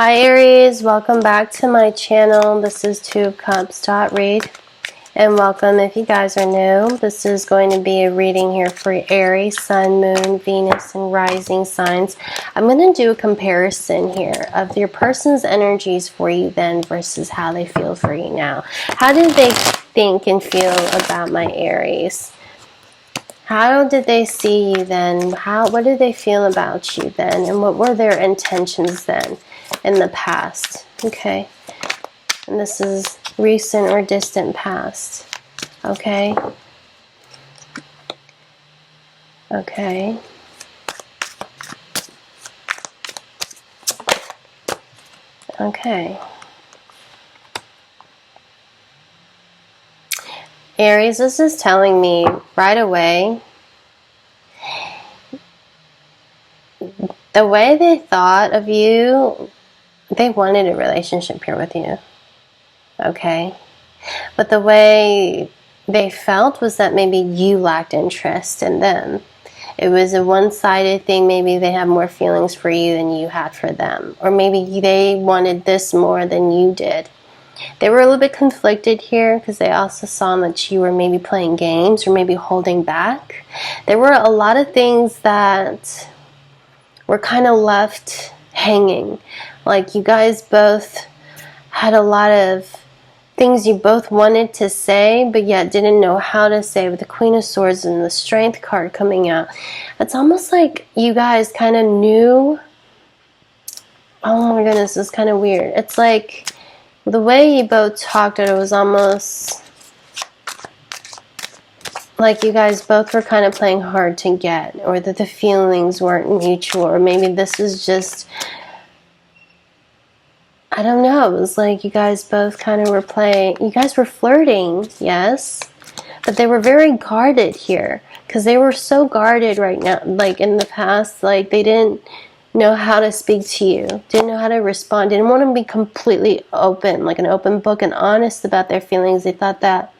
Hi Aries, welcome back to my channel. This is twofcups.read, and welcome if you guys are new. This is going to be a reading here for Aries, Sun, Moon, Venus, and rising signs. I'm going to do a comparison here of your person's energies for you then versus how they feel for you now. How did they think and feel about my Aries? How did they see you then? What did they feel about you then? And what were their intentions then in the past? Okay. And this is recent or distant past. Okay. Okay. Okay. Aries, this is telling me right away the way they thought of you, they wanted a relationship here with you. Okay. But the way they felt was that maybe you lacked interest in them. It was a one-sided thing. Maybe they had more feelings for you than you had for them. Or maybe they wanted this more than you did. They were a little bit conflicted here because they also saw that you were maybe playing games or maybe holding back. There were a lot of things that were kind of left hanging. Like you guys both had a lot of things you both wanted to say but yet didn't know how to say, with the Queen of Swords and the Strength card coming out. It's almost like you guys kind of knew. Oh my goodness, it's kind of weird. It's like the way you both talked, it was almost like you guys both were kind of playing hard to get, or that the feelings weren't mutual, or maybe this is just, I don't know, it was like you guys both kind of were playing, you guys were flirting, yes, but they were very guarded here, because they were so guarded right now, like in the past, like they didn't know how to speak to you, didn't know how to respond, didn't want to be completely open, like an open book and honest about their feelings. They thought that,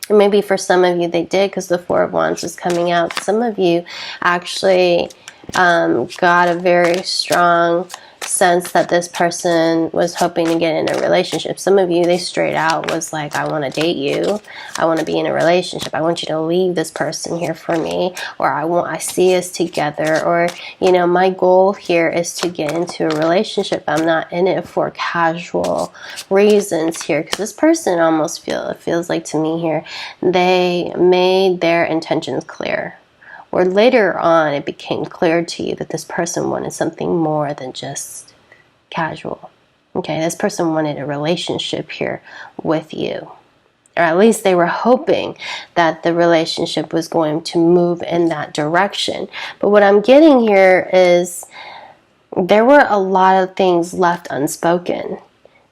maybe for some of you they did, because the Four of Wands is coming out. Some of you actually got a very strong sense that this person was hoping to get in a relationship. Some of you, they straight out was like, I want to date you, I want to be in a relationship, I want you to leave this person here for me, or I see us together, or you know, my goal here is to get into a relationship. I'm not in it for casual reasons here, because this person almost feels like to me here, they made their intentions clear. Or later on, it became clear to you that this person wanted something more than just casual. Okay, this person wanted a relationship here with you. Or at least they were hoping that the relationship was going to move in that direction. But what I'm getting here is there were a lot of things left unspoken.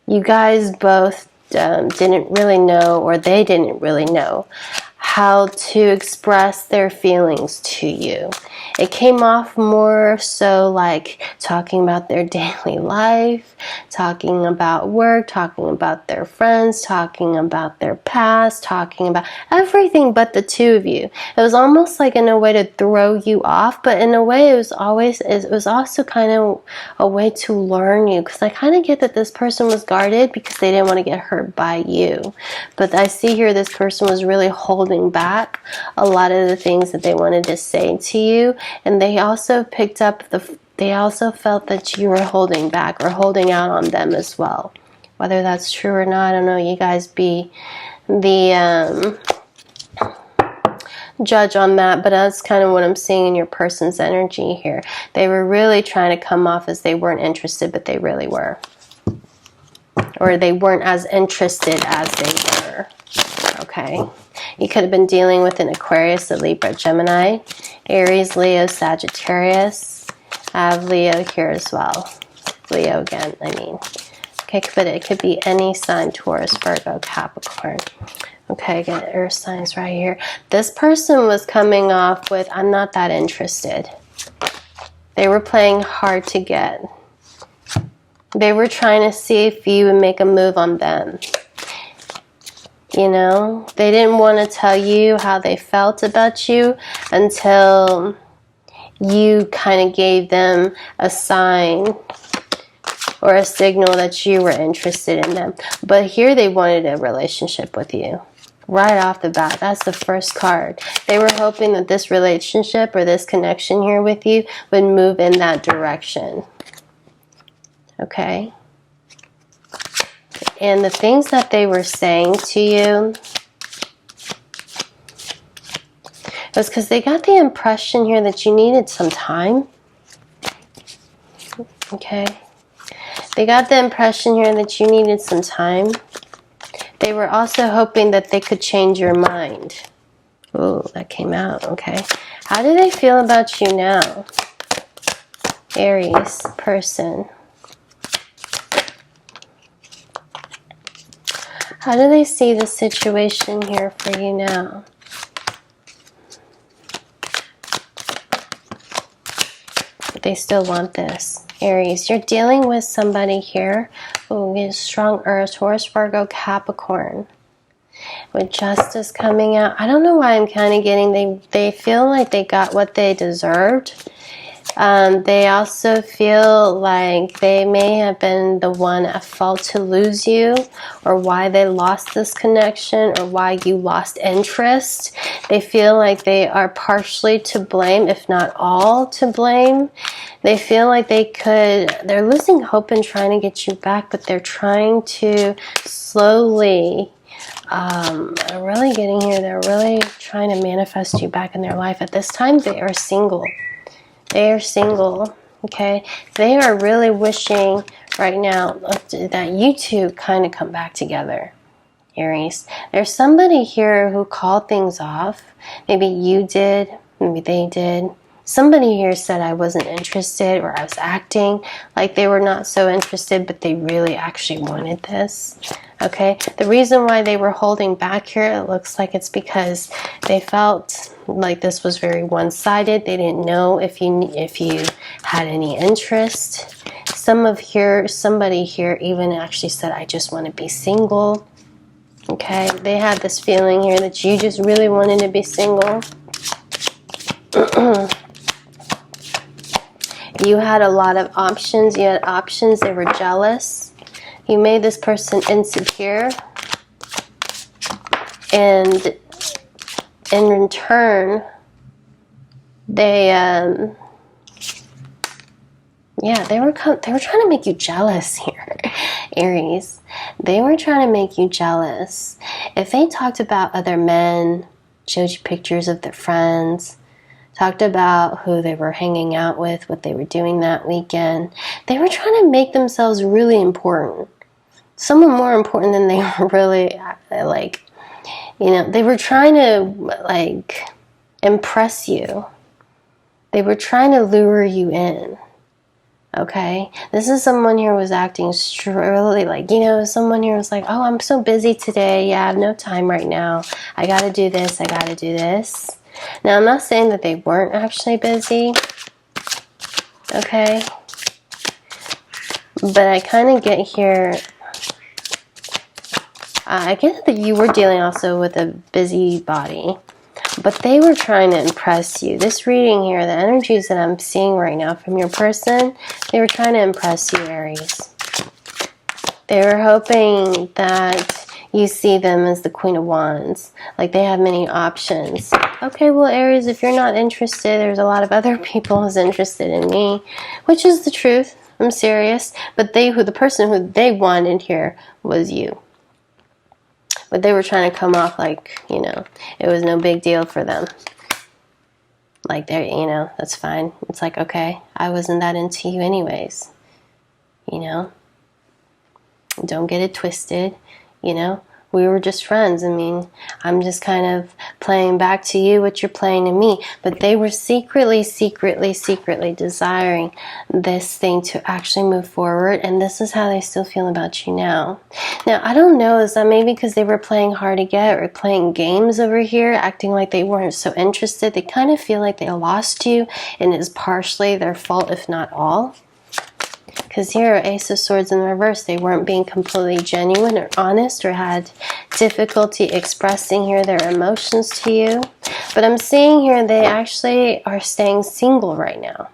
You guys both didn't really know, or they didn't really know how to express their feelings to you. It came off more so like talking about their daily life, talking about work, talking about their friends, talking about their past, talking about everything but the two of you. It was almost like in a way to throw you off, but in a way it was also kind of a way to learn you, because I kind of get that this person was guarded because they didn't want to get hurt by you. But I see here this person was really holding back a lot of the things that they wanted to say to you, and they also picked up they also felt that you were holding back or holding out on them as well. Whether that's true or not, I don't know. You guys be the judge on that, but that's kind of what I'm seeing in your person's energy here. They were really trying to come off as they weren't interested, but they really were. Or they weren't as interested as they were. Okay. You could have been dealing with an Aquarius, a Libra, Gemini, Aries, Leo, Sagittarius. I have Leo here as well. Leo again, I mean. Okay, but it could be any sign: Taurus, Virgo, Capricorn. Okay, again, earth signs right here. This person was coming off with, I'm not that interested. They were playing hard to get. They were trying to see if you would make a move on them. You know, they didn't want to tell you how they felt about you until you kind of gave them a sign or a signal that you were interested in them. But here they wanted a relationship with you. Right off the bat, that's the first card. They were hoping that this relationship or this connection here with you would move in that direction. Okay? And the things that they were saying to you was because they got the impression here that you needed some time. Okay? They got the impression here that you needed some time. They were also hoping that they could change your mind. Oh, that came out. Okay. How do they feel about you now? Aries person. How do they see the situation here for you now? They still want this. Aries, you're dealing with somebody here who is strong Earth, Taurus, Virgo, Capricorn. With justice coming out. I don't know why I'm kind of getting, they feel like they got what they deserved. They also feel like they may have been the one at fault to lose you, or why they lost this connection, or why you lost interest. They feel like they are partially to blame, if not all to blame. They feel like they're losing hope in trying to get you back, but they're trying to slowly, I'm really getting here, they're really trying to manifest you back in their life. At this time, they are single. They are single, okay? They are really wishing right now that you two kind of come back together, Aries. There's somebody here who called things off. Maybe you did, maybe they did. Somebody here said I wasn't interested, or I was acting like they were not so interested, but they really actually wanted this. Okay, the reason why they were holding back here, it looks like it's because they felt like this was very one-sided. They didn't know if you had any interest. Somebody here even actually said, I just want to be single. Okay, they had this feeling here that you just really wanted to be single. You had a lot of options. You had options. They were jealous. You made this person insecure. And in return, they were trying to make you jealous here, Aries. They were trying to make you jealous. If they talked about other men, showed you pictures of their friends, talked about who they were hanging out with, what they were doing that weekend, they were trying to make themselves really important. Someone more important than they were really, like, you know, they were trying to, like, impress you. They were trying to lure you in. Okay? This is someone here who was acting really like, you know, someone here was like, oh, I'm so busy today. Yeah, I have no time right now. I gotta do this. I gotta do this. Now, I'm not saying that they weren't actually busy. Okay? But I kind of get here, I get that you were dealing also with a busy body, but they were trying to impress you. This reading here, the energies that I'm seeing right now from your person, they were trying to impress you, Aries. They were hoping that you see them as the Queen of Wands, like they have many options. Okay, well, Aries, if you're not interested, there's a lot of other people who's interested in me, which is the truth. I'm serious. But the person who they wanted here was you. But they were trying to come off like, you know, it was no big deal for them. Like, they're, you know, that's fine. It's like, okay, I wasn't that into you anyways. You know? Don't get it twisted, you know? We were just friends. I mean, I'm just kind of playing back to you what you're playing to me. But they were secretly desiring this thing to actually move forward. And this is how they still feel about you now. Now, I don't know, is that maybe because they were playing hard to get or playing games over here, acting like they weren't so interested? They kind of feel like they lost you, and it's partially their fault, if not all. Because here, Ace of Swords in reverse, they weren't being completely genuine or honest, or had difficulty expressing here their emotions to you. But I'm seeing here they actually are staying single right now.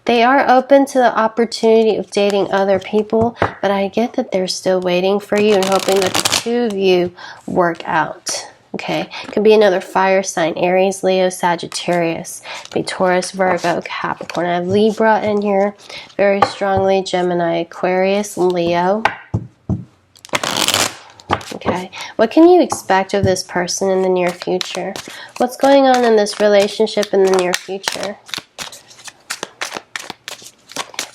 They are open to the opportunity of dating other people, but I get that they're still waiting for you and hoping that the two of you work out. Okay, could be another fire sign, Aries, Leo, Sagittarius, be Taurus, Virgo, Capricorn. I have Libra in here very strongly, Gemini, Aquarius, Leo. Okay, what can you expect of this person in the near future? What's going on in this relationship in the near future?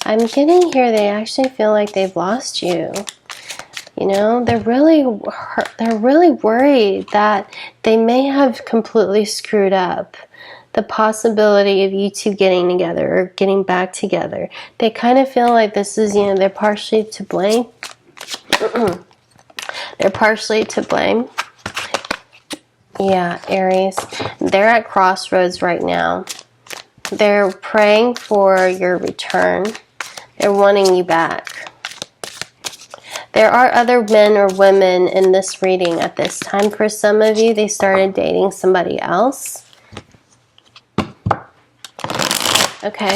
I'm getting here they actually feel like they've lost you. You know, they're really worried that they may have completely screwed up the possibility of you two getting together or getting back together. They kind of feel like this is, you know, they're partially to blame. They're partially to blame. Yeah, Aries. They're at crossroads right now. They're praying for your return. They're wanting you back. There are other men or women in this reading at this time. For some of you, they started dating somebody else. Okay.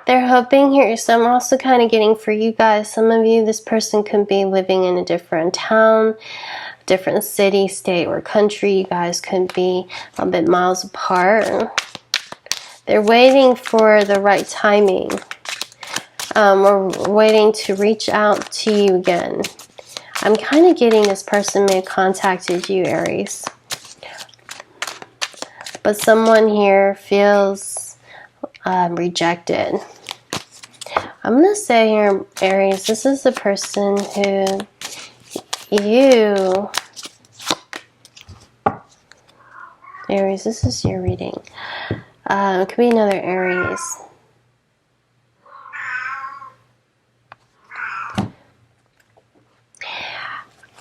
They're hoping here. So I'm also kind of getting for you guys, some of you, this person could be living in a different town, different city, state, or country. You guys could be a bit miles apart. They're waiting for the right timing. We're waiting to reach out to you again. I'm kind of getting this person may have contacted you, Aries. But someone here feels rejected. I'm going to say here, Aries, this is the person who you... Aries, this is your reading. It could be another Aries.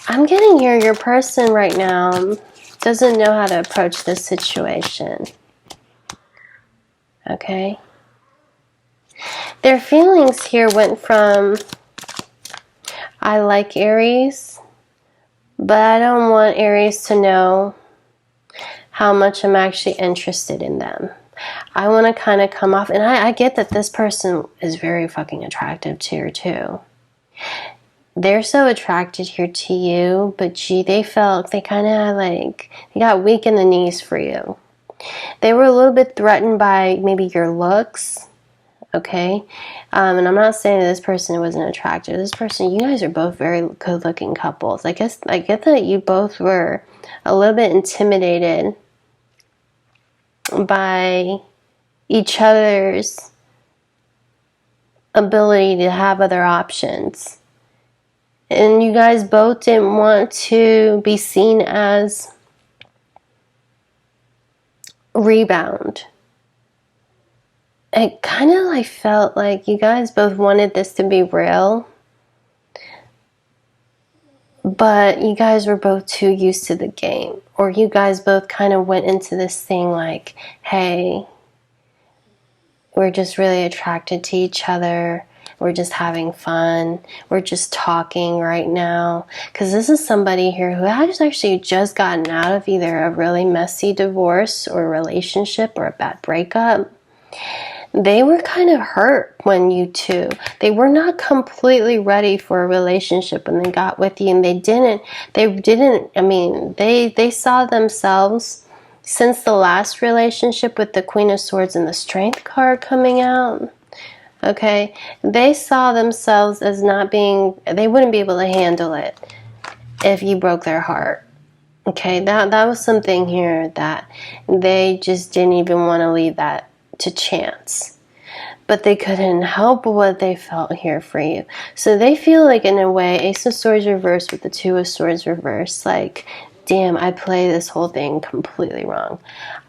I'm getting here, your person right now doesn't know how to approach this situation. Okay? Their feelings here went from, I like Aries, but I don't want Aries to know how much I'm actually interested in them. I want to kind of come off, and I get that this person is very fucking attractive to you too. They're so attracted here to you, but gee, they felt, they kind of like, they got weak in the knees for you. They were a little bit threatened by maybe your looks, okay? And I'm not saying that this person wasn't attractive. This person, you guys are both very good-looking couples. I get that you both were a little bit intimidated by each other's ability to have other options. And you guys both didn't want to be seen as rebound. It kind of like felt like you guys both wanted this to be real, but you guys were both too used to the game. Or you guys both kind of went into this thing like, hey, we're just really attracted to each other. We're just having fun. We're just talking right now. Because this is somebody here who has actually just gotten out of either a really messy divorce or relationship or a bad breakup. They were kind of hurt when you two, they were not completely ready for a relationship when they got with you, and they saw themselves, since the last relationship with the Queen of Swords and the Strength card coming out, okay, they saw themselves as not being, they wouldn't be able to handle it if you broke their heart. Okay, that was something here that they just didn't even want to leave that to chance. But they couldn't help what they felt here for you. So they feel like, in a way, Ace of Swords reversed with the Two of Swords reversed, like, damn, I played this whole thing completely wrong.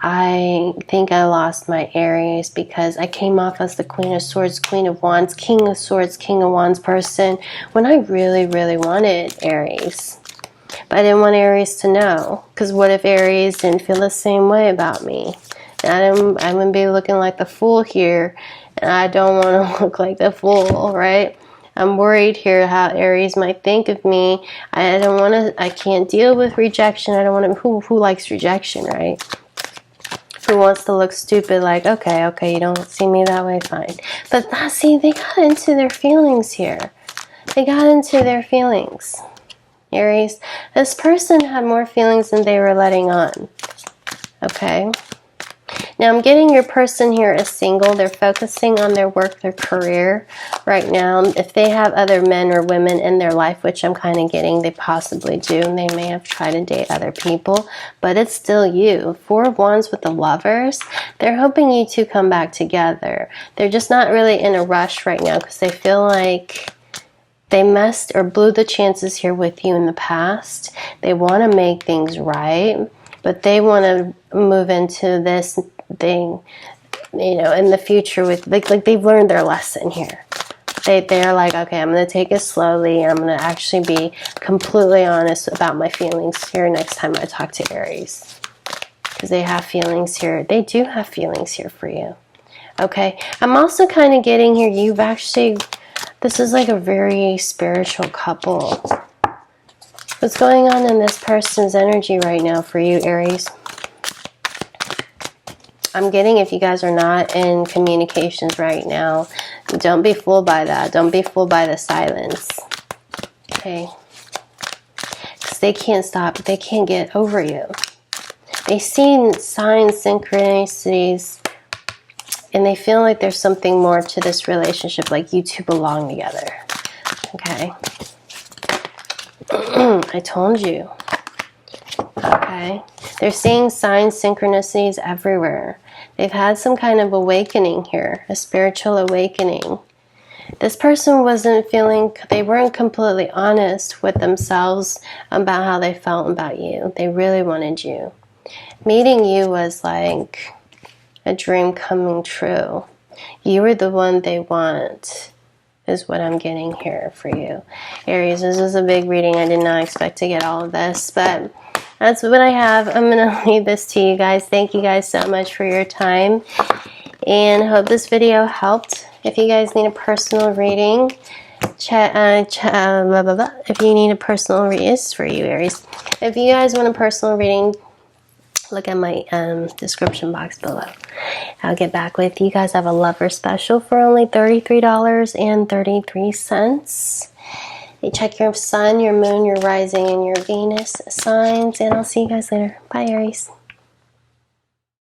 I think I lost my Aries because I came off as the Queen of Swords, Queen of Wands, King of Swords, King of Wands person when I really, really wanted Aries. But I didn't want Aries to know, because what if Aries didn't feel the same way about me? And I wouldn't be looking like the fool here, and I don't want to look like the fool, right? I'm worried here how Aries might think of me. I don't want to, I can't deal with rejection. I don't want to, who likes rejection, right? For who wants to look stupid, like, okay, you don't see me that way, fine. But see, they got into their feelings here. They got into their feelings, Aries. This person had more feelings than they were letting on, okay? Now, I'm getting your person here is single. They're focusing on their work, their career right now. If they have other men or women in their life, which I'm kind of getting they possibly do, and they may have tried to date other people, but it's still you. Four of Wands with the Lovers. They're hoping you two come back together. They're just not really in a rush right now because they feel like they messed or blew the chances here with you in the past. They want to make things right, but they want to move into this thing, you know, in the future with, like they've learned their lesson here. They're like, okay, I'm going to take it slowly. I'm going to actually be completely honest about my feelings here next time I talk to Aries. Because they have feelings here. They do have feelings here for you. Okay, I'm also kind of getting here, you've actually, this is like a very spiritual couple. What's going on in this person's energy right now for you, Aries? I'm getting if you guys are not in communications right now, don't be fooled by that. Don't be fooled by the silence. Okay? Because they can't stop. They can't get over you. They see signs, synchronicities, and they feel like there's something more to this relationship, like you two belong together. Okay? I told you. Okay? They're seeing signs, synchronicities everywhere. They've had some kind of awakening here, a spiritual awakening. This person wasn't feeling, they weren't completely honest with themselves about how they felt about you. They really wanted you. Meeting you was like a dream coming true. You were the one they want, is what I'm getting here for you. Aries, this is a big reading. I did not expect to get all of this, but that's what I have. I'm going to leave this to you guys. Thank you guys so much for your time, and hope this video helped. If you guys need a personal reading, if you need a personal reading, it's for you, Aries. If you guys want a personal reading, look at my description box below. I'll get back with you guys. I have a lover special for only $33.33. You check your sun, your moon, your rising, and your Venus signs, and I'll see you guys later. Bye, Aries.